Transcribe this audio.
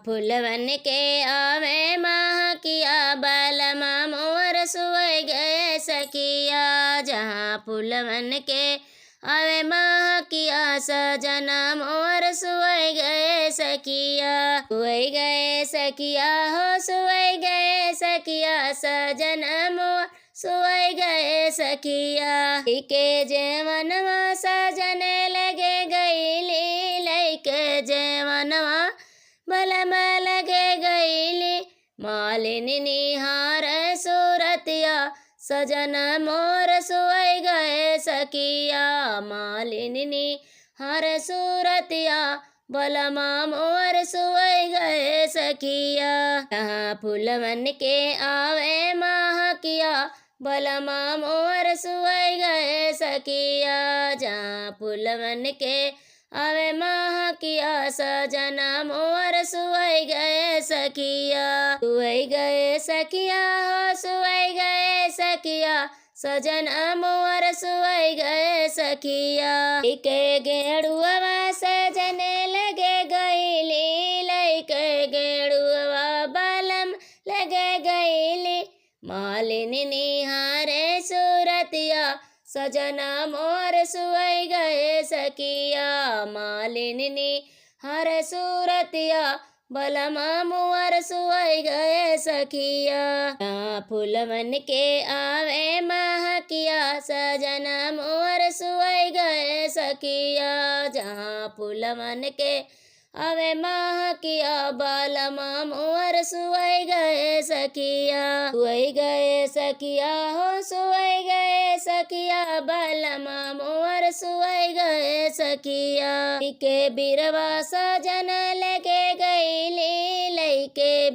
फूलवन के आवे महकिया बलमा मोर सुई गए सखिया। जहाँ फूलवन के आवे महकिया सजना मोर सुई गए सखिया। सुई गए सखिया हो सुई गए सखिया सजन मोर सुई गए सखिया। के जेवनवा सजने लगे गईली लैके जेवनवा बलमा लगे गईली। मालिनी निहार सूरतिया सजन मोर सुई गए सखिया। मालिनी निहार सूरतिया बलमा मोर सुई गए सखिया। यहाँ फूलवन के आवे महकिया बलमा मोर सुई गए सखिया। जहाँ फूलवन के आवे महकिया सजना मोर सुई गए सखिया। सुई गए सखिया हो सुई गए सखिया सजन मोर सुई गए सखिया। के गेड़ुआ सजने लगे गईली लैके गेड़ुआ बलम लगे गईली। मालिनी निहारे सूरतिया सजना मोर सुई गए सखिया। मालिनी निहार सूरतिया बलमा मोर सुई गए सखिया। फूलवन के आवे महकिया सजना मोर सुई गए सखिया। जहाँ फूलवन के आवे महकिया बलमा मोर सुई गए सखिया। सुई गए सखिया हो सुई गए सखिया बलमा मोर सुई गए सखिया। के बिरवा सजन लगे गईली लैके